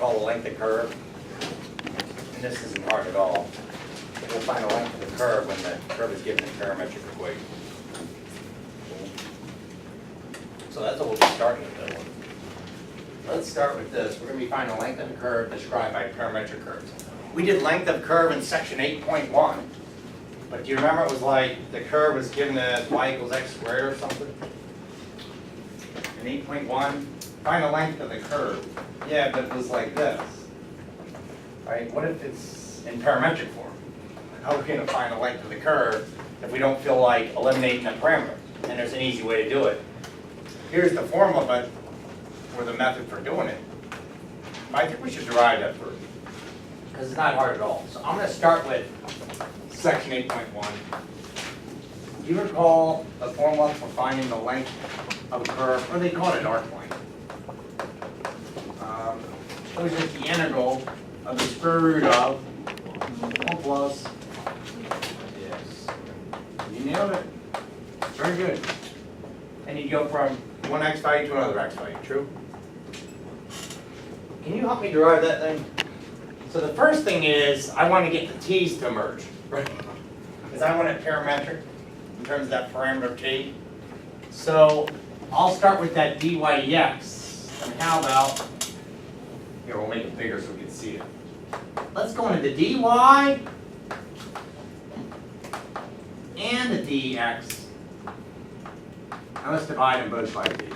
call the length of curve. And this isn't hard at all. We'll find the length of the curve when the curve is given a parametric equation. So that's what we'll be starting with that one. Let's start with this. We're going to be finding the length of the curve described by parametric curves. We did length of curve in section 8.1. But do you remember it was like the curve was given as y equals x squared or something? In 8.1, find the length of the curve. Yeah, but it was like this. Right? What if it's in parametric form? How are we going to find the length of the curve if we don't feel like eliminating a parameter? And there's an easy way to do it. Here's the formula, but or the method for doing it. I think we should derive that first, because it's not hard at all. So I'm going to start with section 8.1. Do you recall the formula for finding the length of a curve? Or they call it an arc length. It was just the integral of the square root of 1 plus. Yes. You nailed it. Very good. And you go from one x value to another x value, true? Can you help me derive that thing? So the first thing is, I want to get the t's to merge, right? Because I want it parametric in terms of that parameter t. So I'll start with that dy dx. And how about, here we'll make it bigger so we can see it. Let's go into the dy and the dx. Now let's divide them both by d.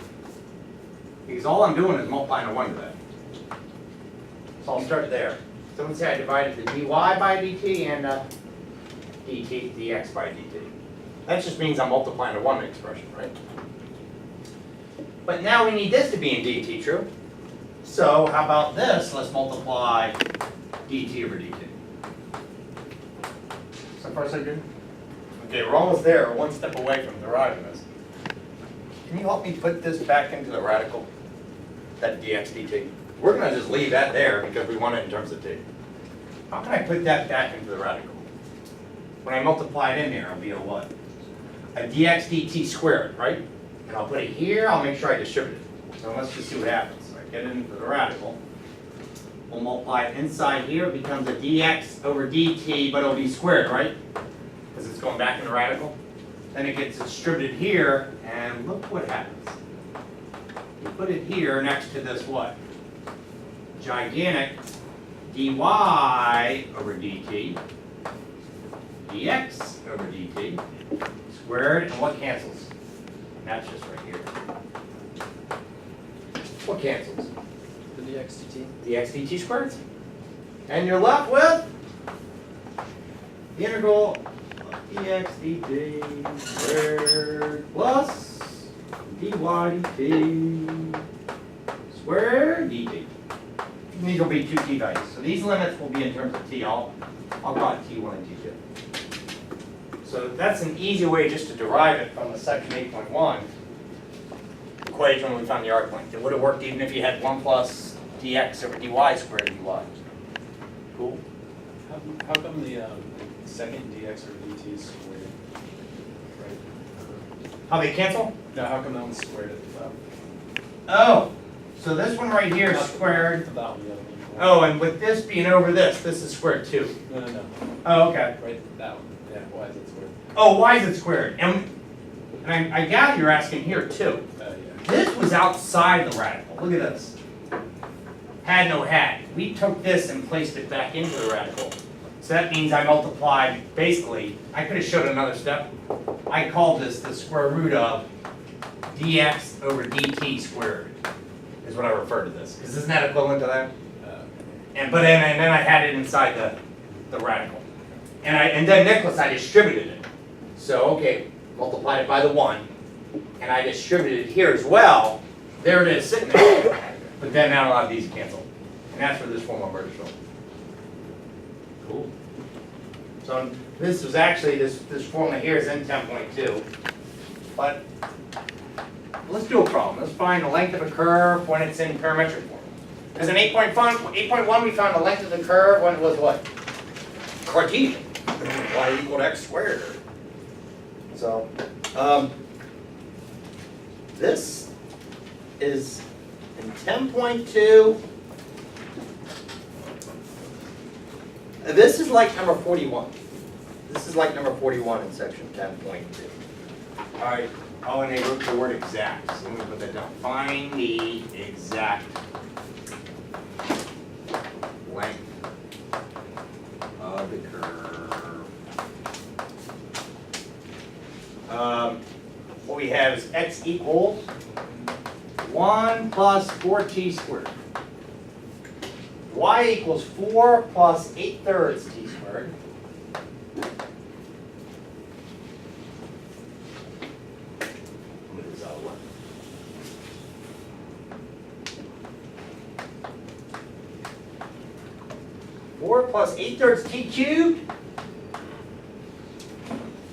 Because all I'm doing is multiplying a 1 to that. So I'll start there. So let's say I divided the dy by dt and dt, dx by dt. That just means I'm multiplying a 1 expression, right? But now we need this to be in dt, true? So how about this? Let's multiply dt over dt. So far so good? Okay, we're almost there. We're one step away from deriving this. Can you help me put this back into the radical? That dx dt. We're going to just leave that there because we want it in terms of t. How can I put that back into the radical? When I multiply it in there, it'll be a what? A dx dt squared, right? And I'll put it here. I'll make sure I distribute it. So let's just see what happens. So I get it into the radical. We'll multiply it inside here. It becomes a dx over dt, but it'll be squared, right? Because it's going back in the radical. Then it gets distributed here, and look what happens. You put it here next to this what? Gigantic dy over dt, dx over dt, squared, and what cancels? And that's just right here. What cancels? The dx dt. Dx dt squared. And you're left with the integral of dx dt squared plus dy dt squared dt. These will be two t values. So these limits will be in terms of t. I'll call it t1 and t2. So that's an easy way just to derive it from the section 8.1 equation when we found the arc length. It would have worked even if you had 1 plus dx over dy squared dy. Cool? How come the second dx over dt is squared? Right? How they cancel? No, how come that one's squared at the top? Oh, so this one right here is squared. That one, the other one. Oh, and with this being over this is squared too. No. Oh, okay. Right, that one. Yeah, why is it squared? Oh, why is it squared? And I gather you're asking here too. Yeah. This was outside the radical. Look at this. Had no hat. We took this and placed it back into the radical. So that means I multiplied, basically, I could have showed another step. I called this the square root of dx over dt squared, is what I refer to this. Because isn't that equivalent to that? And then I had it inside the radical. And then Nicholas, I distributed it. So, okay, multiplied it by the 1. And I distributed it here as well. There it is, sitting there. But then now a lot of these cancel. And that's where this formula merged from. Cool. So this was actually, this formula here is in 10.2. But let's do a problem. Let's find the length of a curve when it's in parametric form. Because in 8.1 we found the length of the curve when it was what? Cartesian. Y equal to x squared. So this is in 10.2 This is like number 41. This is like number 41 in section 10.2. All right, oh, and they wrote the word exact, so let me put that down. Find the exact length of the curve. What we have is x equals 1 plus 4t squared. Y equals 4 plus 8/3 t squared. Move this out of the way. 4 plus 8/3 t cubed.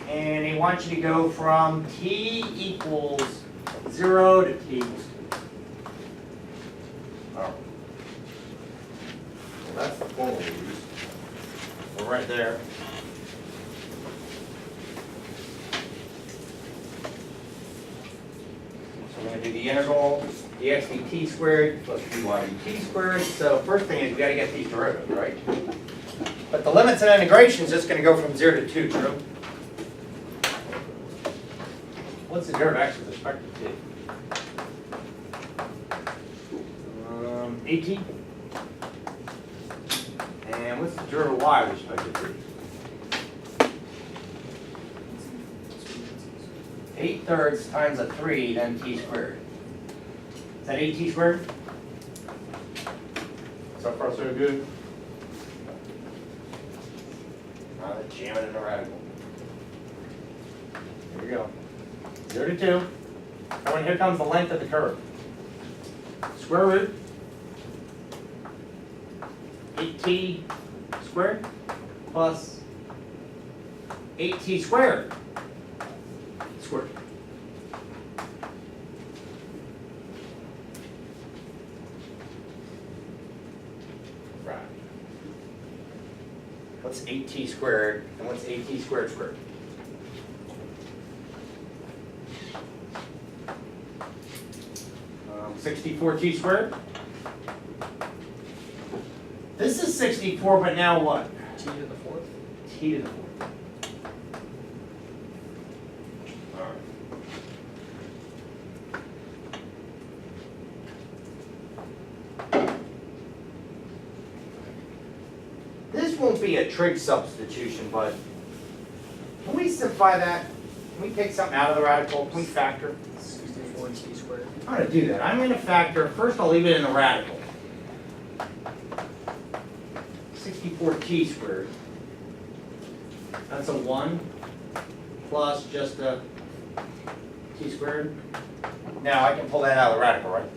And he wants you to go from t equals 0 to t equals 2. All right. Well, that's the formula we use. We're right there. So we're going to do the integral dx dt squared plus dy dt squared. So first thing is we got to get these derivatives, right? But the limits and integration is just going to go from 0 to 2, true? What's the derivative x with respect to t? AT. And what's the derivative of y with respect to t? 8/3 times a 3, then t squared. Is that 8t squared? So far so good? Now let's jam it in the radical. Here we go. 0 to 2. And here comes the length of the curve. Square root 8t squared plus 8t squared squared. Right. What's 8t squared and what's 8t squared squared? Um, 64t squared. This is 64, but now what? T to the fourth? T to the fourth. All right. This won't be a trig substitution, but can we simplify that? Can we take something out of the radical? Can we factor? 64 t squared. I'm going to do that. I'm going to factor, first I'll leave it in the radical. 64t squared. That's a 1 plus just a t squared. Now I can pull that out of the radical, right?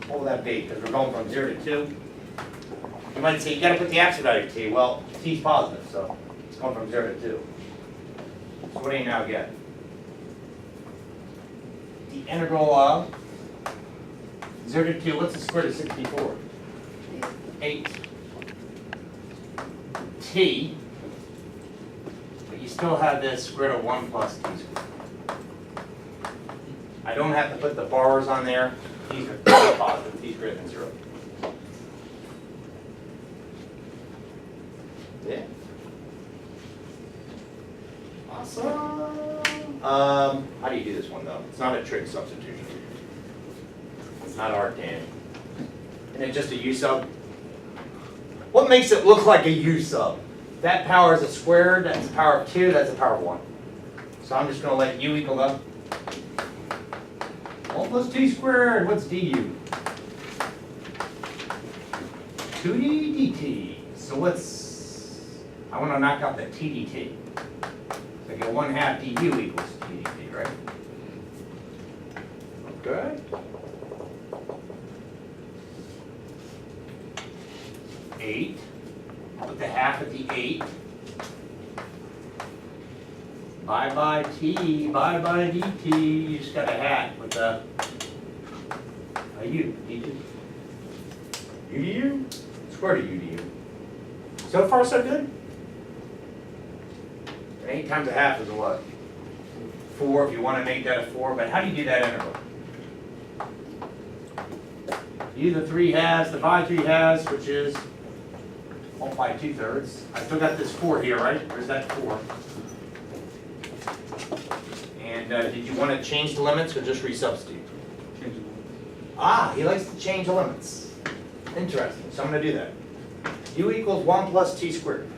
What will that be? Because we're going from 0 to 2. You might say, you got to put the absolute value of t. Well, t's positive, so it's going from 0 to 2. So what do you now get? The integral of 0 to 2. What's the square root of 64? 8. T, but you still have this square root of 1 plus t squared. I don't have to put the bars on there. These are positive. T's greater than 0. Yeah. Awesome. How do you do this one though? It's not a trig substitution. It's not arctan. Isn't it just a u sub? What makes it look like a u sub? That power is a squared, that's a power of 2, that's a power of 1. So I'm just going to let u equal to 1 plus t squared. What's du? 2d dt. So I want to knock out that t dt. So I get 1/2 du equals t dt, right? Okay. 8. Put the half at the 8. Bye bye t, bye bye dt. You just got a hat with a u. dt. U du? Square root of u du. So far so good? And 8 times a half is a what? 4 if you want to make that a 4, but how do you do that integral? You do the 3 halves, divide 3 halves, which is multiply 2/3. I still got this 4 here, right? Where's that 4? And did you want to change the limits or just resubstitute? Ah, he likes to change the limits. Interesting, so I'm going to do that. U equals 1 plus t squared.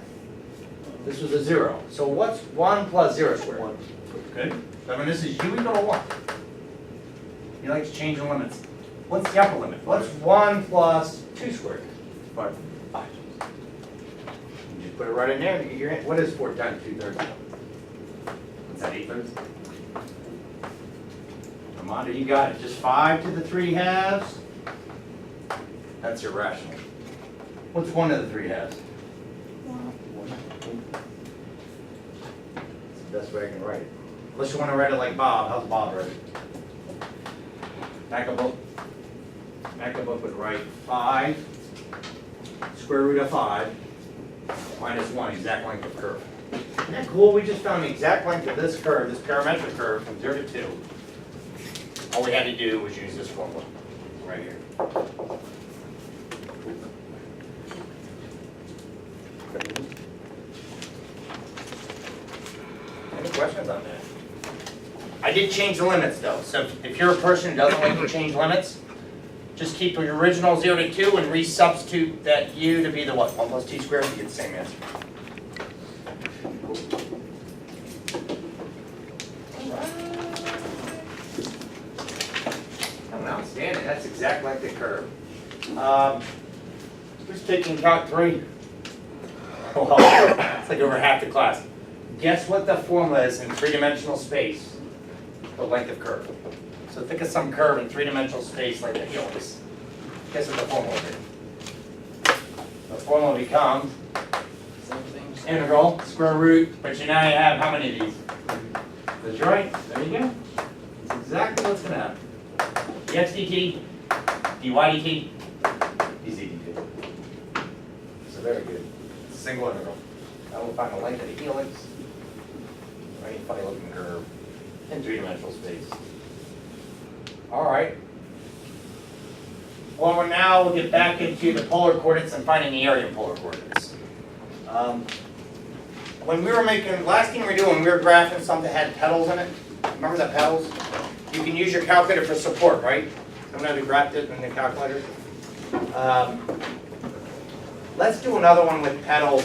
This was a 0. So what's 1 plus 0 squared? 1. Good. So when this is u equal to 1. He likes to change the limits. What's the upper limit? What's 1 plus 2 squared? 5. 5. You just put it right in there and you get your, what is 4 times 2/3? What's that, 8/3? Armando, you got it. Just 5 to the 3 halves. That's irrational. What's 1 to the 3 halves? That's the best way I can write it. Unless you want to write it like Bob. How's Bob write it? Back up would write 5 square root of 5 minus 1 exact length of curve. Isn't that cool? We just found the exact length of this curve, this parametric curve from 0 to 2. All we had to do was use this formula right here. Any questions on that? I did change the limits though, so if you're a person who doesn't like to change limits, just keep your original 0 to 2 and resubstitute that u to be the what? 1 plus t squared, you get the same answer. Oh, outstanding, that's exact length of curve. Who's taking Calc 3? Oh, well, it's like over half the class. Guess what the formula is in three-dimensional space? The length of curve. So think of some curve in three-dimensional space like the helix. Guess what the formula is? The formula becomes integral, square root, but you now have how many of these? That's right, there you go. That's exactly what's going to happen. dx dt, dy dt, dz dt. So very good. Single integral. Now we'll find the length of the helix. Any funny looking curve in three-dimensional space. All right. Well, now we'll get back into the polar coordinates and finding the area of polar coordinates. When we were making, last thing we were doing, we were graphing something that had petals in it. Remember the petals? You can use your calculator for support, right? Someone have you graphed it in the calculator? Let's do another one with petals,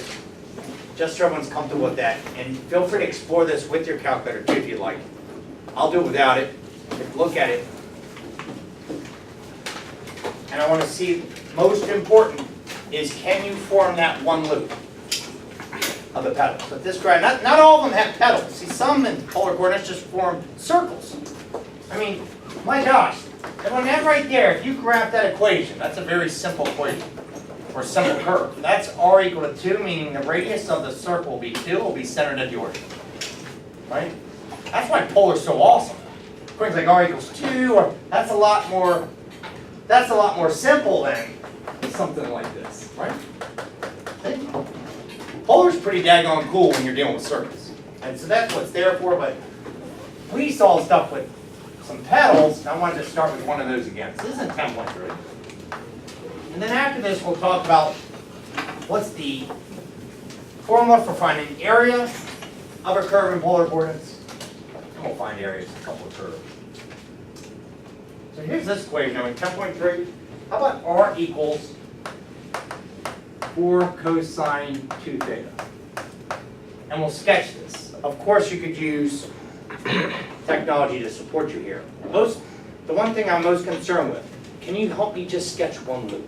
just so everyone's comfortable with that. And feel free to explore this with your calculator too if you'd like. I'll do it without it. Look at it. And I want to see, most important is can you form that one loop of the petals? But this graph, not all of them have petals. See, some in polar coordinates just form circles. I mean, my gosh. And on that right there, if you graph that equation, that's a very simple equation, or simple curve. That's r equal to 2, meaning the radius of the circle will be 2, will be centered at the origin. Right? That's why polar is so awesome. Equations like r equals 2, or that's a lot more simple than something like this, right? Polar's pretty daggone cool when you're dealing with circles. And so that's what it's there for, but we saw stuff with some petals, and I wanted to start with one of those again. So this is a template, right? And then after this, we'll talk about what's the formula for finding area of a curve in polar coordinates. And we'll find areas of a couple of curves. So here's this equation now in 10.3. How about r equals 4 cosine 2 theta? And we'll sketch this. Of course, you could use technology to support you here. The one thing I'm most concerned with, can you help me just sketch one loop?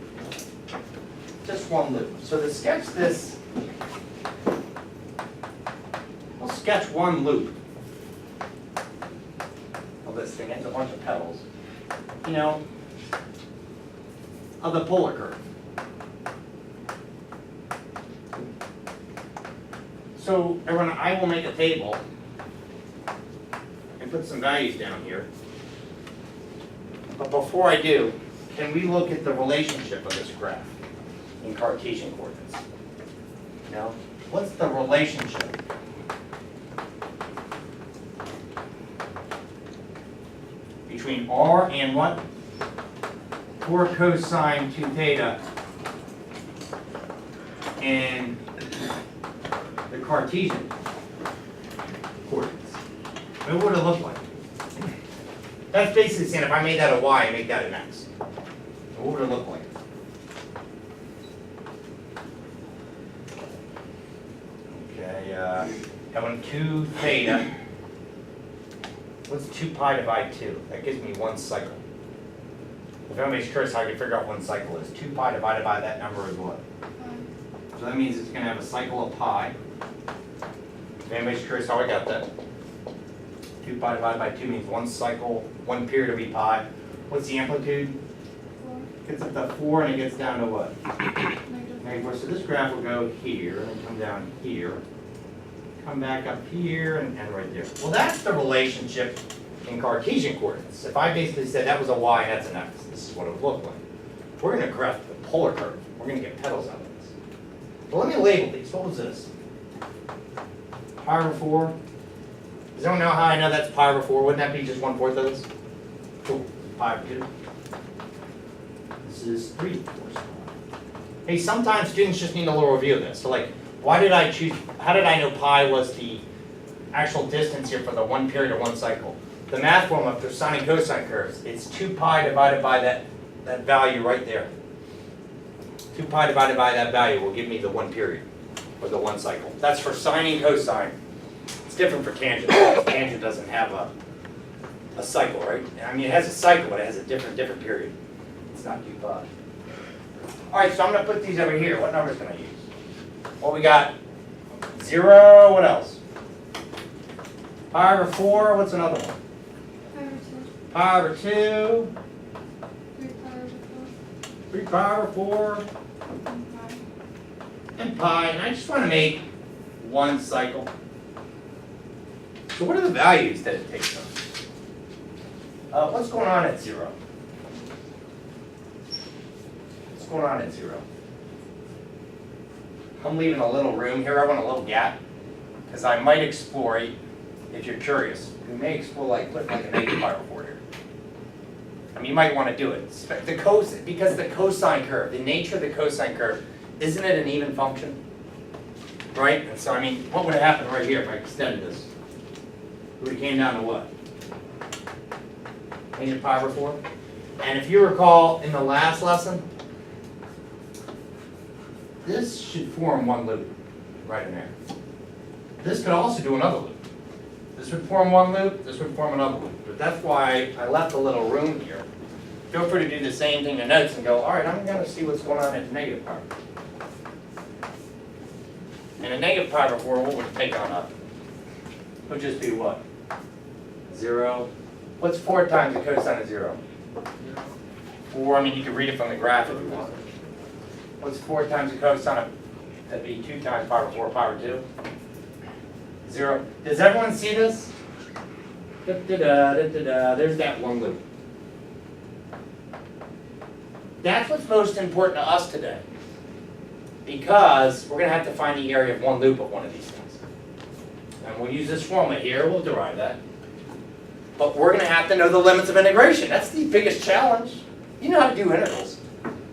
Just one loop. So to sketch this, we'll sketch one loop of this thing. It's a bunch of petals. You know, of the polar curve. So everyone, I will make a table and put some values down here. But before I do, can we look at the relationship of this graph in Cartesian coordinates? Now, what's the relationship between r and what? 4 cosine 2 theta in the Cartesian coordinates? What would it look like? That's basically saying if I made that a y, I make that an x. What would it look like? Okay, having 2 theta. What's 2 pi divided 2? That gives me 1 cycle. If anybody's curious how I can figure out 1 cycle is, 2 pi divided by that number is what? So that means it's going to have a cycle of pi. If anybody's curious how I got that. 2 pi divided by 2 means 1 cycle, 1 period will be pi. What's the amplitude? 4. Gets up to 4 and it gets down to what? Negative. Negative. So this graph will go here and then come down here. Come back up here and right there. Well, that's the relationship in Cartesian coordinates. If I basically said that was a y and that's an x, this is what it would look like. We're going to graph the polar curve. We're going to get petals out of this. But let me label these. What was this? Pi over 4. Does anyone know how I know that's pi over 4? Wouldn't that be just 1/4 of this? Cool. Pi over 2. This is 3/4. Hey, sometimes students just need a little review of this. So like, why did I choose, how did I know pi was the actual distance here for the 1 period or 1 cycle? The math formula for sine and cosine curves, it's 2 pi divided by that value right there. 2 pi divided by that value will give me the 1 period, or the 1 cycle. That's for sine and cosine. It's different for tangent. Tangent doesn't have a cycle, right? I mean, it has a cycle, but it has a different period. It's not 2 pi. All right, so I'm going to put these over here. What numbers can I use? Well, we got 0, what else? Pi over 4, what's another one? Pi over 2. Pi over 2, 3 pi over 3 pi over 4, 4. And pi. and pi, and I just want to make 1 cycle. So what are the values that it takes on? What's going on at 0? What's going on at 0? I'm leaving a little room here. I want a little gap because I might explore, if you're curious, we may explore like putting like a negative pi over 4 here. I mean, you might want to do it. Because the cosine curve, the nature of the cosine curve, isn't it an even function? Right? And so, I mean, what would have happened right here if I extended this? It would have came down to what? Negative pi over 4? And if you recall in the last lesson, this should form 1 loop right in there. This could also do another loop. This would form 1 loop, this would form another loop. But that's why I left a little room here. Feel free to do the same thing in notes and go, all right, I'm going to see what's going on at negative pi. And a negative pi over 4, what would it take on up? It would just be what? 0. What's 4 times the cosine of 0? 4, I mean, you can read it from the graph if you want. What's 4 times the cosine of, that'd be 2 times pi over 4, pi over 2? 0. Does everyone see this? There's that 1 loop. That's what's most important to us today. Because we're going to have to find the area of 1 loop of one of these things. And we'll use this formula here, we'll derive that. But we're going to have to know the limits of integration. That's the biggest challenge. You know how to do integrals.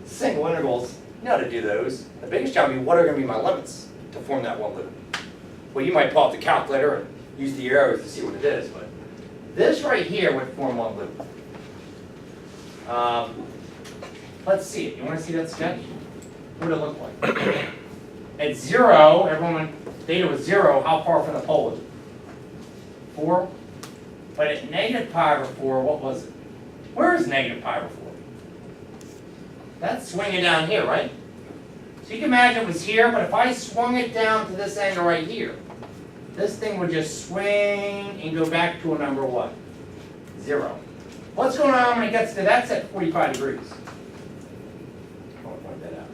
Single integrals, you know how to do those. The biggest challenge will be what are going to be my limits to form that 1 loop. Well, you might pull out the calculator and use the arrows to see what it is, but this right here would form 1 loop. Let's see it. You want to see that sketch? What would it look like? At 0, everyone, theta was 0, how far from the pole was it? 4? But at negative pi over 4, what was it? Where is negative pi over 4? That's swinging down here, right? So you can imagine it was here, but if I swung it down to this angle right here, this thing would just swing and go back to a number what? 0. What's going on when it gets to, that's at 45 degrees. I want to point that out.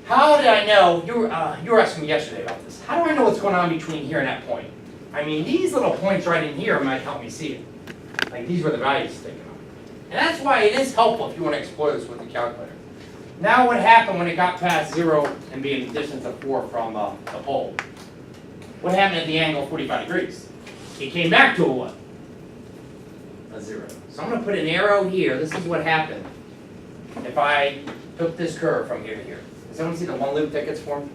How did I know, you were asking me yesterday about this, how do I know what's going on between here and that point? I mean, these little points right in here might help me see it. Like these were the values taken on. And that's why it is helpful if you want to explore this with the calculator. Now what happened when it got past 0 and being a distance of 4 from the pole? What happened at the angle of 45 degrees? It came back to a what? A 0. So I'm gonna put an arrow here, this is what happened if I took this curve from here to here. Does anyone see the one loop that gets formed?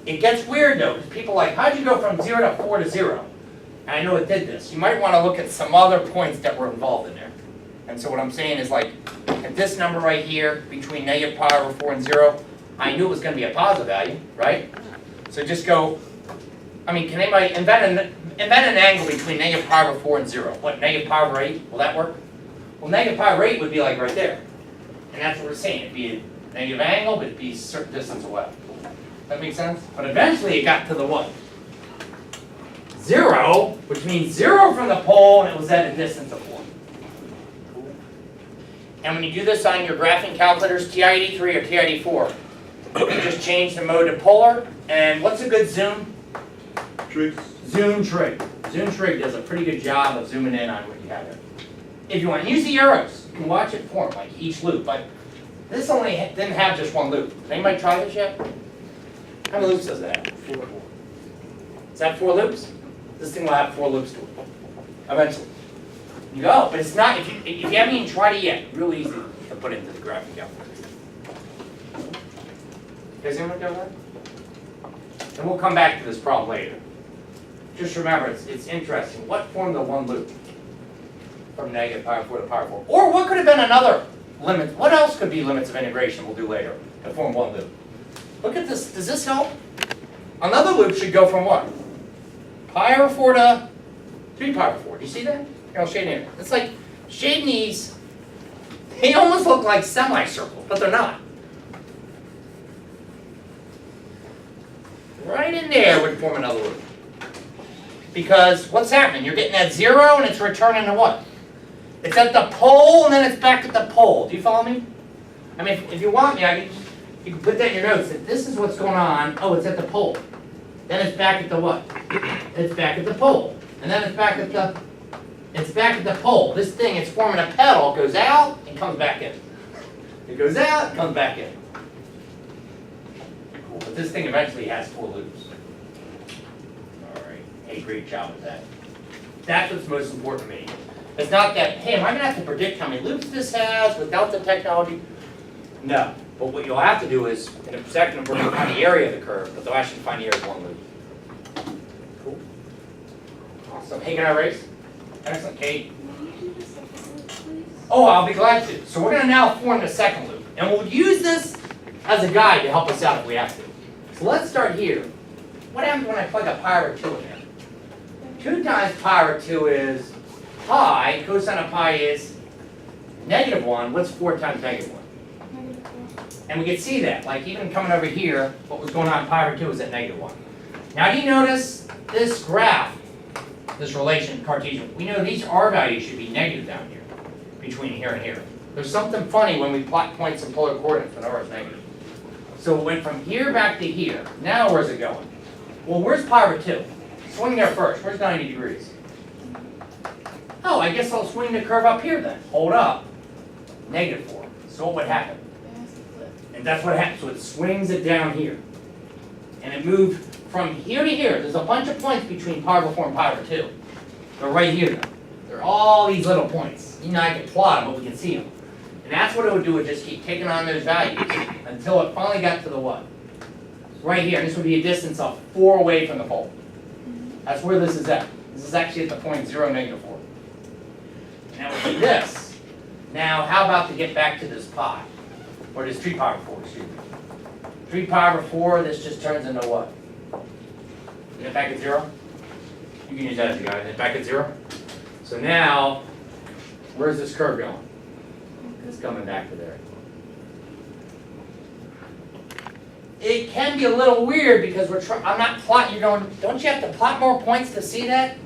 It gets weird though, because people are like, how'd you go from 0 to 4 to 0? And I know it did this. You might wanna look at some other points that were involved in there. And so what I'm saying is like, at this number right here, between negative pi over 4 and 0, I knew it was gonna be a positive value, right? So just go, I mean, can anybody invent an angle between negative pi over 4 and 0? What, negative pi over 8? Will that work? Well, negative pi over 8 would be like right there. And that's what we're saying. It'd be a negative angle, but it'd be a certain distance away. That makes sense? But eventually it got to the what? 0, which means 0 from the pole, and it was at a distance of 4. And when you do this on your graphing calculators, TI-83 or TI-84, you just change the mode to polar. And what's a good zoom? Tricks. Zoom trig. Zoom trig does a pretty good job of zooming in on what you have there. If you want to use the arrows, you can watch it form, like each loop. But this only didn't have just one loop. Anybody try this yet? How many loops does that have? 4. Does that have 4 loops? This thing will have 4 loops to it. Eventually. You go, but it's not, if you haven't even tried it yet, real easy to put into the graphing calculator. Does anyone know that? And we'll come back to this problem later. Just remember, it's interesting. What formed the one loop from negative pi over 4 to pi over 4? Or what could have been another limit? What else could be limits of integration we'll do later to form one loop? Look at this. Does this help? Another loop should go from what? Pi over 4 to 3 pi over 4. Do you see that? Here, I'll shade it in. It's like shading these. They almost look like semicircles, but they're not. Right in there would form another loop. Because what's happening? You're getting that 0 and it's returning to what? It's at the pole and then it's back at the pole. Do you follow me? I mean, if you want me, you can put that in your notes that this is what's going on. Oh, it's at the pole. Then it's back at the what? It's back at the pole. And then it's back at the pole. This thing, it's forming a pedal, goes out and comes back in. It goes out and comes back in. Cool. But this thing eventually has 4 loops. All right. Hey, great job with that. That's what's most important to me. It's not that, hey, am I going to have to predict how many loops this has without the technology? No. But what you'll have to do is, in a second, we're going to find the area of the curve, but they'll actually find the area of one loop. Cool. Awesome. Hey, can I race? Excellent, Kate. Oh, I'll be glad to. So we're going to now form the second loop. And we'll use this as a guide to help us out if we have to. So let's start here. What happens when I plug a pi over 2 in there? 2 times pi over 2 is pi. Cosine of pi is -1. What's 4 times -1? And we can see that, like even coming over here, what was going on pi over 2 was at -1. Now do you notice this graph, this relation, Cartesian, we know these R values should be negative down here, between here and here. There's something funny when we plot points in polar coordinates when R is negative. So it went from here back to here. Now where's it going? Well, where's pi over 2? Swing there first. Where's 90 degrees? Oh, I guess I'll swing the curve up here then. Hold up. -4. So what would happen? And that's what happens. So it swings it down here. And it moved from here to here. There's a bunch of points between pi over 4 and pi over 2. They're right here though. They're all these little points. You know, I can plot them, but we can see them. And that's what it would do. It would just keep taking on those values until it finally got to the what? Right here. This would be a distance of 4 away from the pole. That's where this is at. This is actually at the point 0, -4. And that would be this. Now, how about to get back to this pi? Or this 3 pi over 4, excuse me. 3 pi over 4, this just turns into what? Is it back at 0? You can use that as a guide. Is it back at 0? So now, where's this curve going? It's coming back to there. It can be a little weird because I'm not plotting. You're going, don't you have to plot more points to see that?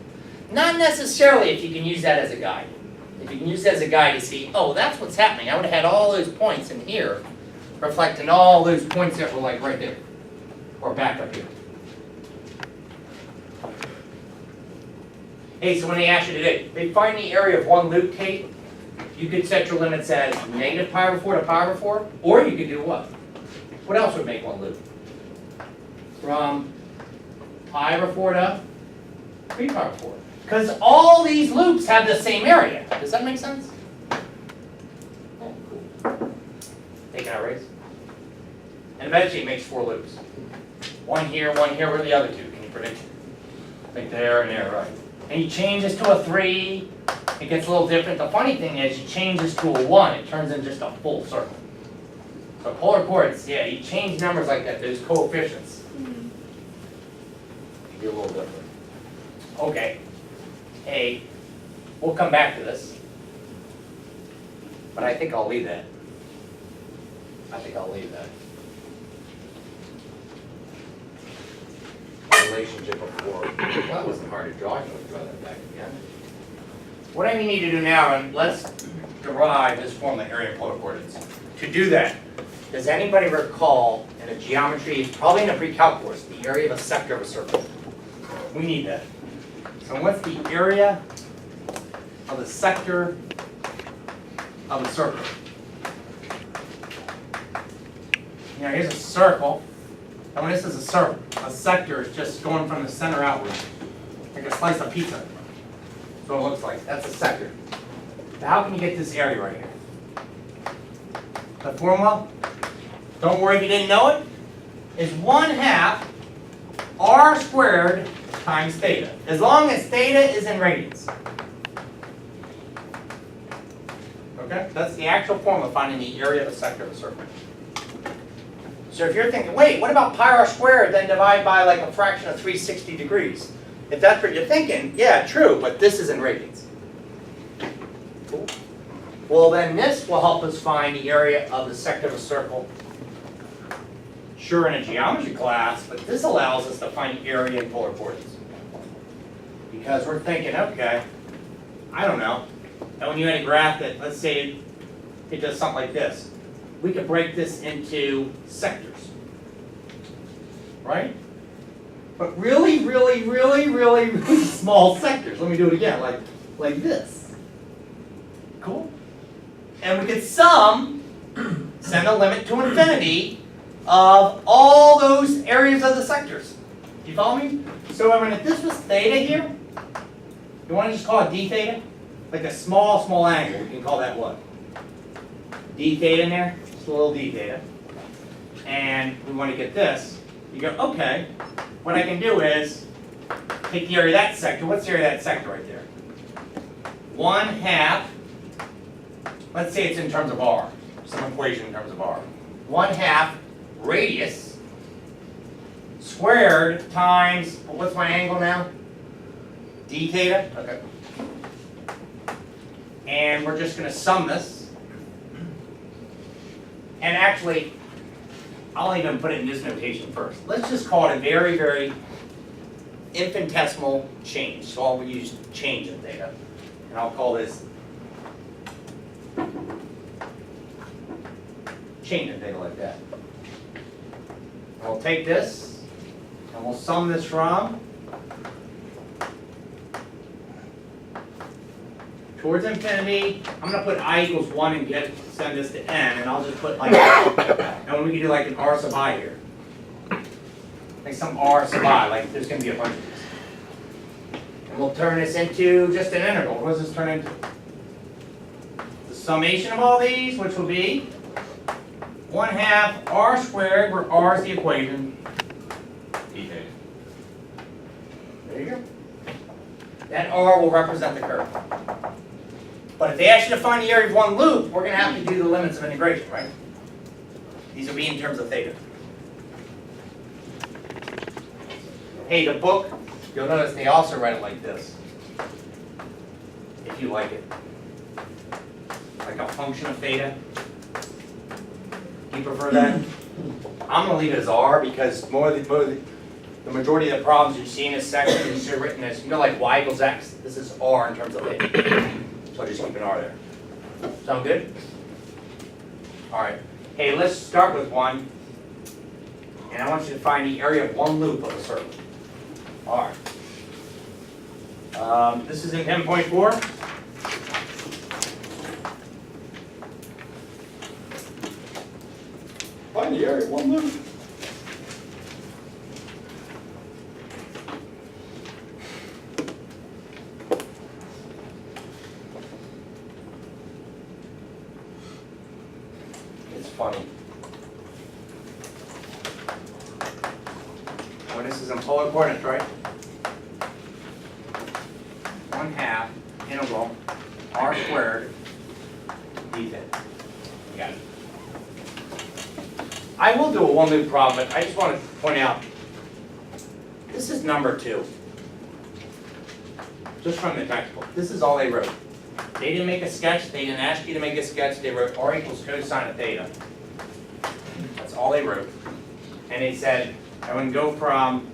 Not necessarily if you can use that as a guide. If you can use that as a guide to see, oh, that's what's happening. I would have had all those points in here reflecting all those points that were like right there or back up here. Hey, so when they ask you today, they find the area of one loop, Kate, you could set your limits as -pi over 4 to pi over 4, or you could do what? What else would make one loop? From pi over 4 to 3 pi over 4. Because all these loops have the same area. Does that make sense? Oh, cool. Take an erase. And eventually it makes 4 loops. One here, where are the other 2? Can you predict? Like there and there, right. And you change this to a 3, it gets a little different. The funny thing is you change this to a 1, it turns into just a full circle. So polar coordinates, yeah, you change numbers like that, there's coefficients. Mhm. Be a little different. Okay. Hey, we'll come back to this. But I think I'll leave that. Relationship of 4. That wasn't hard to draw, I can draw that back again. What I need to do now, and let's derive this formula, area and polar coordinates. To do that, does anybody recall in a geometry, probably in a pre-calc course, the area of a sector of a circle? We need that. So what's the area of the sector of a circle? You know, here's a circle, and when this is a circle, a sector is just going from the center outward, like a slice of pizza. That's what it looks like. That's a sector. So how can you get this area right here? The formula, don't worry if you didn't know it, is 1/2 r squared times theta, as long as theta is in radians. Okay, that's the actual formula finding the area of a sector of a circle. So if you're thinking, wait, what about pi r squared, then divide by like a fraction of 360 degrees? If that's what you're thinking, yeah, true, but this is in radians. Cool. Well, then this will help us find the area of the sector of a circle. Sure, in a geometry class, but this allows us to find area in polar coordinates. Because we're thinking, okay, I don't know. And when you had a graph that, let's say, it does something like this, we could break this into sectors, right? But really small sectors. Let me do it again, like this. Cool? And we could send a limit to infinity of all those areas of the sectors. Do you follow me? So I mean, if this was theta here, you want to just call it d theta? Like a small angle, we can call that what? D theta in there, just a little d theta. And we want to get this. You go, okay, what I can do is take the area of that sector. What's the area of that sector right there? 1/2, let's say it's in terms of r, some equation in terms of r. 1/2 radius squared times, what's my angle now? D theta? Okay. And we're just going to sum this. And actually, I'll even put it in this notation first. Let's just call it a very infinitesimal change. So I'll use change in theta. And I'll call this change in theta like that. And we'll take this, and we'll sum this from towards infinity. I'm going to put I equals 1 and send this to n, and I'll just put like, and when we can do like an r sub I here. Like some r sub I, like there's going to be a bunch of these. And we'll turn this into just an integral. What does this turn into? The summation of all these, which will be 1/2 r squared, where r is the equation, d theta. There you go. That r will represent the curve. But if they ask you to find the area of one loop, we're going to have to do the limits of integration, right? These will be in terms of theta. Hey, the book, you'll notice they also write it like this, if you like it. Like a function of theta. Do you prefer that? I'm going to leave it as r because the majority of the problems you see in this section is written as, you know, like y equals x. This is r in terms of theta. So just keep an r there. Sound good? All right. Hey, let's start with one. And I want you to find the area of one loop of a circle. All right. This is in 10.4. Find the area of one loop. funny. Well, this is in polar coordinates, right? 1/2 integral r squared d theta. You got it. I will do a one loop problem, but I just want to point out, this is number 2. Just from the textbook. This is all they wrote. They didn't make a sketch, they didn't ask you to make a sketch, they wrote r equals cosine of theta. That's all they wrote. And they said, I would go from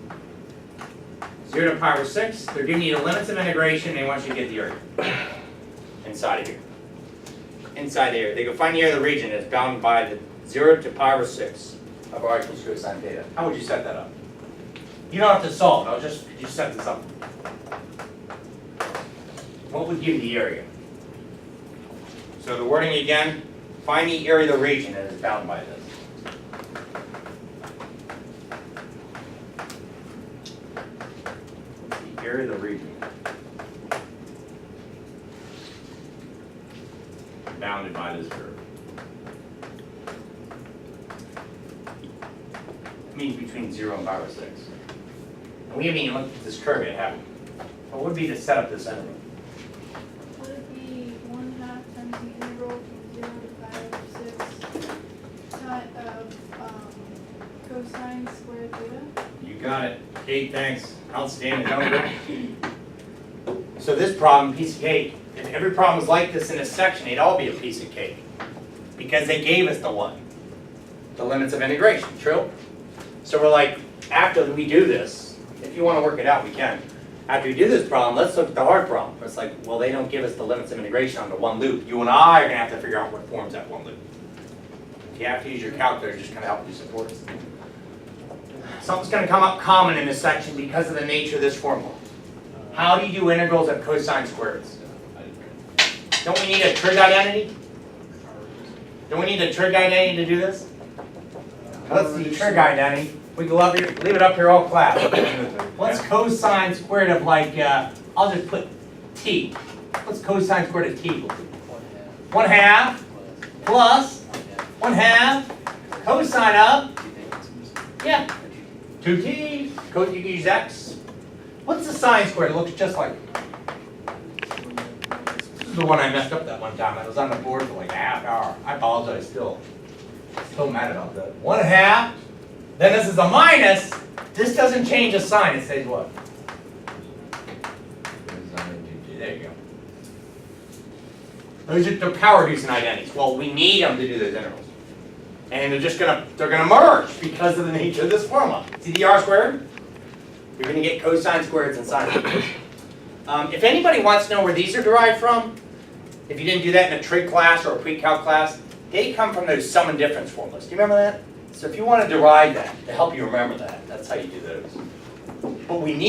0 to pi over 6, they're giving you the limits of integration, they want you to get the area. Inside of here. Inside the area. They go find the area of the region that's bounded by the 0 to pi over 6 of r equals cosine theta. How would you set that up? You don't have to solve it, I'll just, you set this up. What would give the area? So the wording again, find the area of the region that is bounded by this. What's the area of the region? Bounded by this curve. It means between 0 and pi over 6. And we haven't even looked at this curve yet, have we? What would be to set up this interval? Would it be 1/2 times the integral from 0 to pi over 6 cosine squared theta? You got it. Kate, thanks. Outstanding. So this problem, piece of cake. If every problem was like this in this section, they'd all be a piece of cake. Because they gave us the one. The limits of integration, true? So we're like, after we do this, if you want to work it out, we can. After we do this problem, let's look at the hard problem. It's like, well, they don't give us the limits of integration on the one loop. You and I are going to have to figure out what forms that one loop. If you have to use your calculator, just kind of help you support us. Something's going to come up common in this section because of the nature of this formula. How do you do integrals of cosine squareds? Don't we need a trig identity? Don't we need a trig identity to do this? Let's see, trig identity. We can leave it up here all class. What's cosine squared of like, I'll just put t. What's cosine squared of t equal to? 1/2 plus 1/2 cosine of, yeah, 2t. You can use x. What's the sine squared? It looks just like, this is the one I messed up that one time. I was on the board for like a half hour. I apologize still. Still mad about that. 1/2. Then this is a minus. This doesn't change the sign. It says what? There you go. Those are the power reducing identities. Well, we need them to do those integrals. And they're gonna merge because of the nature of this formula. See the r squared? You're gonna get cosine squareds and sine squareds. If anybody wants to know where these are derived from, if you didn't do that in a trig class or a pre-calc class, they come from those sum and difference formulas. Do you remember that? So if you want to derive that, to help you remember that, that's how you do those. But we need